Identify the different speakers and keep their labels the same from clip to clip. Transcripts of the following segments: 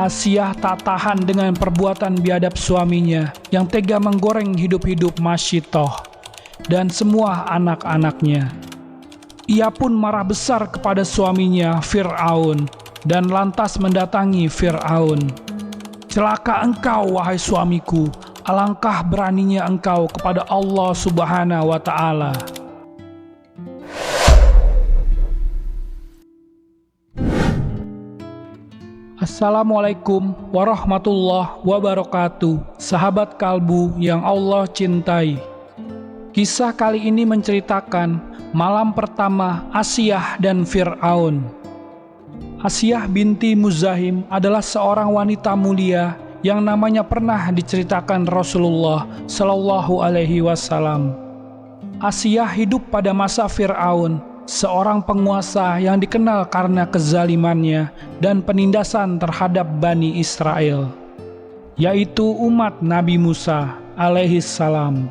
Speaker 1: Asiyah tak tahan dengan perbuatan biadab suaminya yang tega menggoreng hidup-hidup Masyitoh dan semua anak-anaknya. Ia pun marah besar kepada suaminya Fir'aun dan lantas mendatangi Fir'aun. "Celaka engkau, wahai suamiku, alangkah beraninya engkau kepada Allah Subhanahu wa Ta'ala." Assalamualaikum warahmatullahi wabarakatuh, sahabat kalbu yang Allah cintai. Kisah kali ini menceritakan malam pertama Asiyah dan Fir'aun. Asiyah binti Muzahim adalah seorang wanita mulia yang namanya pernah diceritakan Rasulullah Shallallahu Alaihi Wasallam. Asiyah hidup pada masa Fir'aun, seorang penguasa yang dikenal karena kezalimannya dan penindasan terhadap Bani Israel, yaitu umat Nabi Musa alaihi salam.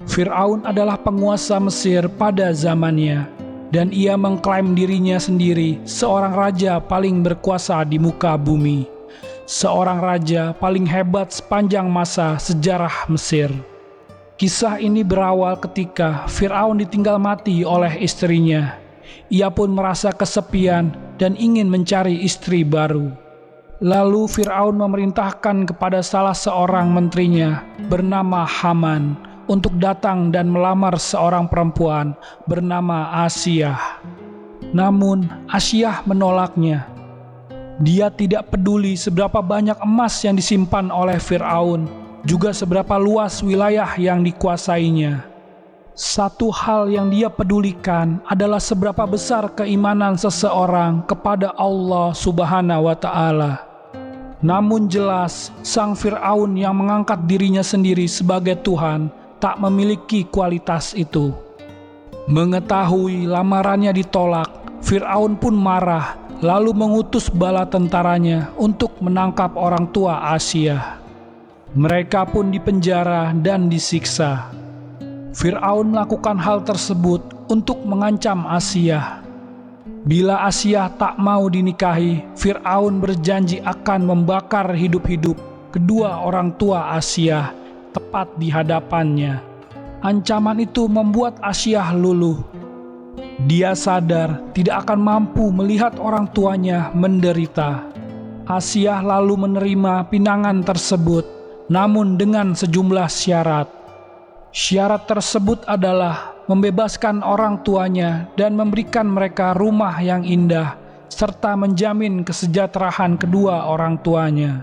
Speaker 1: Fir'aun adalah penguasa Mesir pada zamannya, dan ia mengklaim dirinya sendiri seorang raja paling berkuasa di muka bumi, seorang raja paling hebat sepanjang masa sejarah Mesir. Kisah ini berawal ketika Fir'aun ditinggal mati oleh istrinya. Ia pun merasa kesepian dan ingin mencari istri baru. Lalu Fir'aun memerintahkan kepada salah seorang menterinya bernama Haman untuk datang dan melamar seorang perempuan bernama Asiyah. Namun Asiyah menolaknya. Dia tidak peduli seberapa banyak emas yang disimpan oleh Fir'aun, juga seberapa luas wilayah yang dikuasainya. Satu hal yang dia pedulikan adalah seberapa besar keimanan seseorang kepada Allah Subhanahu wa Ta'ala. Namun jelas, sang Fir'aun yang mengangkat dirinya sendiri sebagai Tuhan tak memiliki kualitas itu. Mengetahui lamarannya ditolak, Fir'aun pun marah, lalu mengutus bala tentaranya untuk menangkap orang tua Asiyah. Mereka pun dipenjara dan disiksa. Fir'aun melakukan hal tersebut untuk mengancam Asiyah. Bila Asiyah tak mau dinikahi, Fir'aun berjanji akan membakar hidup-hidup kedua orang tua Asiyah tepat di hadapannya. Ancaman itu membuat Asiyah luluh. Dia sadar tidak akan mampu melihat orang tuanya menderita. Asiyah lalu menerima pinangan tersebut, namun dengan sejumlah syarat. Syarat tersebut adalah membebaskan orang tuanya dan memberikan mereka rumah yang indah, serta menjamin kesejahteraan kedua orang tuanya.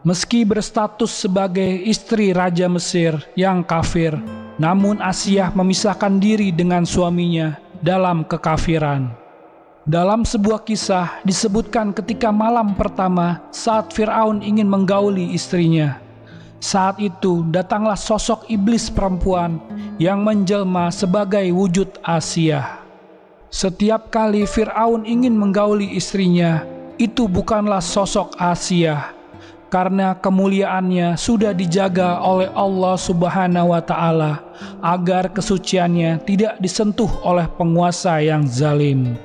Speaker 1: Meski berstatus sebagai istri Raja Mesir yang kafir, namun Asiyah memisahkan diri dengan suaminya dalam kekafiran. Dalam sebuah kisah disebutkan ketika malam pertama saat Fir'aun ingin menggauli istrinya. Saat itu datanglah sosok iblis perempuan yang menjelma sebagai wujud Asiyah. Setiap kali Fir'aun ingin menggauli istrinya, itu bukanlah sosok Asiyah, karena kemuliaannya sudah dijaga oleh Allah Subhanahu wa Ta'ala agar kesuciannya tidak disentuh oleh penguasa yang zalim.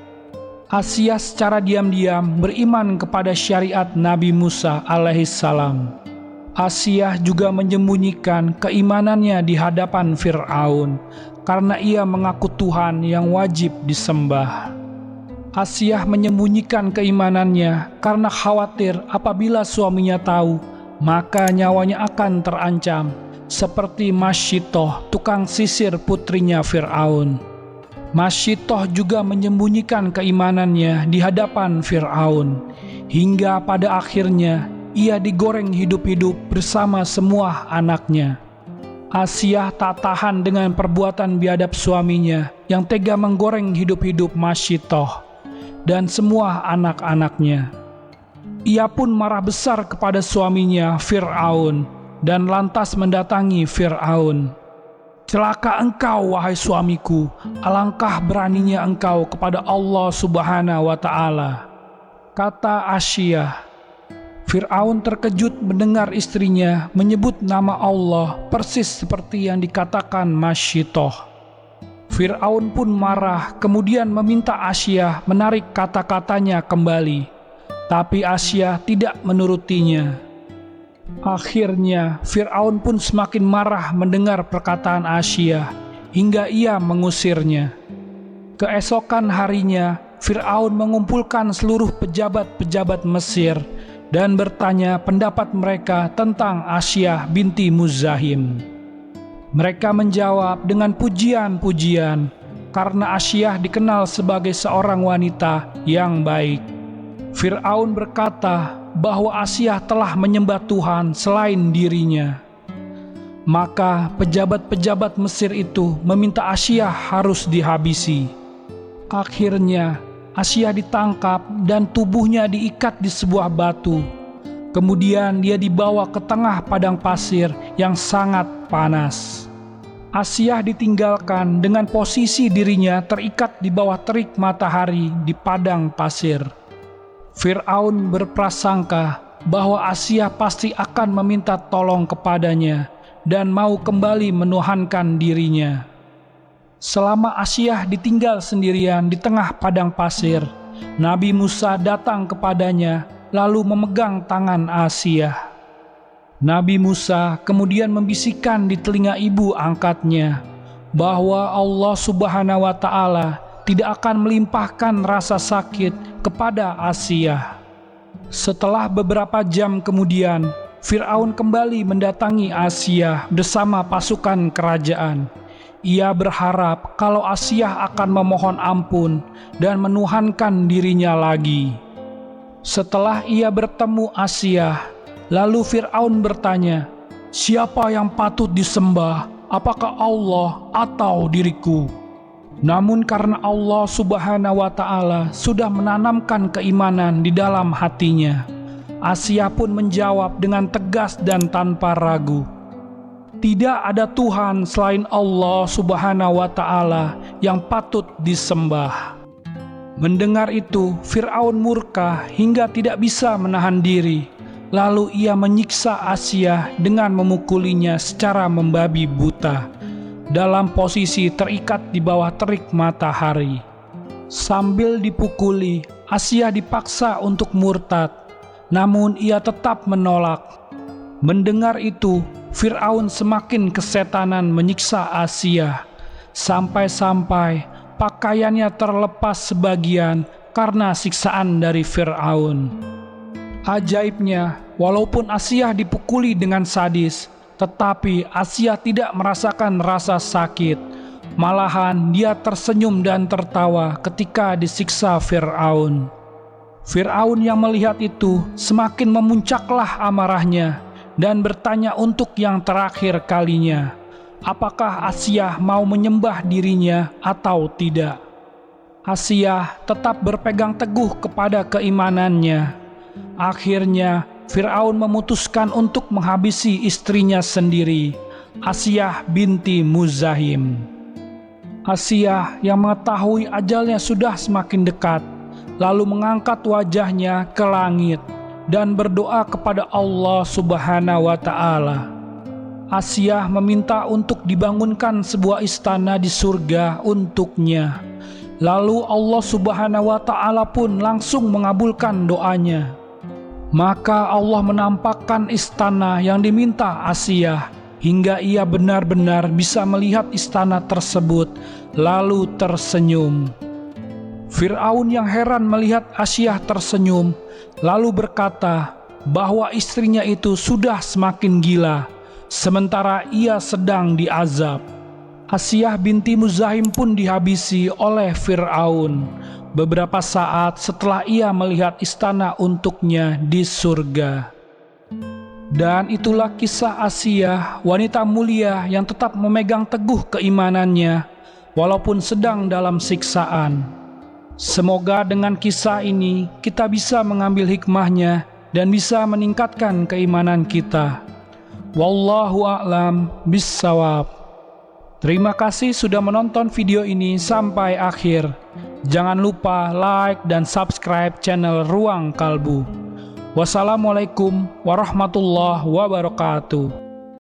Speaker 1: Asiyah secara diam-diam beriman kepada syariat Nabi Musa alaihissalam. Asiyah juga menyembunyikan keimanannya di hadapan Fir'aun karena ia mengaku Tuhan yang wajib disembah. Asiyah menyembunyikan keimanannya karena khawatir apabila suaminya tahu, maka nyawanya akan terancam, seperti Masyitoh, tukang sisir putrinya Fir'aun. Masyitoh juga menyembunyikan keimanannya di hadapan Fir'aun, hingga pada akhirnya ia digoreng hidup-hidup bersama semua anaknya. Asiyah tak tahan dengan perbuatan biadab suaminya yang tega menggoreng hidup-hidup Masyitoh dan semua anak-anaknya. Ia pun marah besar kepada suaminya Fir'aun dan lantas mendatangi Fir'aun. "Celaka engkau, wahai suamiku, alangkah beraninya engkau kepada Allah Subhanahu wa Ta'ala," kata Asiyah. Fir'aun terkejut mendengar istrinya menyebut nama Allah persis seperti yang dikatakan Masyitoh. Fir'aun pun marah, kemudian meminta Asiyah menarik kata-katanya kembali. tapi Asyah tidak menurutinya. Akhirnya Fir'aun pun semakin marah mendengar perkataan Asyah, hingga ia mengusirnya. Keesokan harinya, Fir'aun mengumpulkan seluruh pejabat-pejabat Mesir dan bertanya pendapat mereka tentang Asyah binti Muzahim. Mereka menjawab dengan pujian-pujian, karena Asyah dikenal sebagai seorang wanita yang baik. Fir'aun berkata bahwa Asyah telah menyembah Tuhan selain dirinya. Maka pejabat-pejabat Mesir itu meminta Asyah harus dihabisi. Akhirnya Asyah ditangkap dan tubuhnya diikat di sebuah batu. Kemudian dia dibawa ke tengah padang pasir yang sangat panas. Asyah ditinggalkan dengan posisi dirinya terikat di bawah terik matahari di padang pasir. Fir'aun berprasangka bahwa Asyah pasti akan meminta tolong kepadanya dan mau kembali menuhankan dirinya. Selama Asyah ditinggal sendirian di tengah padang pasir, Nabi Musa datang kepadanya lalu memegang tangan Asyah. Nabi Musa kemudian membisikkan di telinga ibu angkatnya bahwa Allah Subhanahu wa Ta'ala tidak akan melimpahkan rasa sakit kepada Asyah. Setelah beberapa jam kemudian, Fir'aun kembali mendatangi Asyah bersama pasukan kerajaan. Ia berharap kalau Asyah akan memohon ampun dan menuhankan dirinya lagi. Setelah ia bertemu Asyah, lalu Fir'aun bertanya, "Siapa yang patut disembah, apakah Allah atau diriku?" Namun karena Allah Subhanahu wa Ta'ala sudah menanamkan keimanan di dalam hatinya, Asyah pun menjawab dengan tegas dan tanpa ragu, "Tidak ada Tuhan selain Allah Subhanahu wa Ta'ala yang patut disembah." Mendengar itu, Fir'aun murka hingga tidak bisa menahan diri. Lalu ia menyiksa Asyah dengan memukulinya secara membabi buta, dalam posisi terikat di bawah terik matahari. Sambil dipukuli, Asyah dipaksa untuk murtad, namun ia tetap menolak. Mendengar itu, Fir'aun semakin kesetanan menyiksa Asyah, sampai-sampai pakaiannya terlepas sebagian karena siksaan dari Fir'aun. Ajaibnya, walaupun Asyah dipukuli dengan sadis, tetapi Asyah tidak merasakan rasa sakit. Malahan dia tersenyum dan tertawa ketika disiksa Fir'aun. Fir'aun yang melihat itu semakin memuncaklah amarahnya dan bertanya untuk yang terakhir kalinya, apakah Asyah mau menyembah dirinya atau tidak. Asyah tetap berpegang teguh kepada keimanannya. Akhirnya Fir'aun memutuskan untuk menghabisi istrinya sendiri, Asyah binti Muzahim. Asyah yang mengetahui ajalnya sudah semakin dekat, lalu mengangkat wajahnya ke langit dan berdoa kepada Allah Subhanahu wa Ta'ala. Asyah meminta untuk dibangunkan sebuah istana di surga untuknya. Lalu Allah Subhanahu wa Ta'ala pun langsung mengabulkan doanya. Maka Allah menampakkan istana yang diminta Asyah, hingga ia benar-benar bisa melihat istana tersebut, lalu tersenyum. Fir'aun yang heran melihat Asyah tersenyum, lalu berkata bahwa istrinya itu sudah semakin gila, sementara ia sedang diazab. Asyah binti Muzahim pun dihabisi oleh Fir'aun beberapa saat setelah ia melihat istana untuknya di surga. Dan itulah kisah Asyah, wanita mulia yang tetap memegang teguh keimanannya walaupun sedang dalam siksaan. Semoga dengan kisah ini kita bisa mengambil hikmahnya dan bisa meningkatkan keimanan kita. Wallahu a'lam bissawab. Terima kasih sudah menonton video ini sampai akhir. Jangan lupa like dan subscribe channel Ruang Kalbu. Wassalamualaikum warahmatullahi wabarakatuh.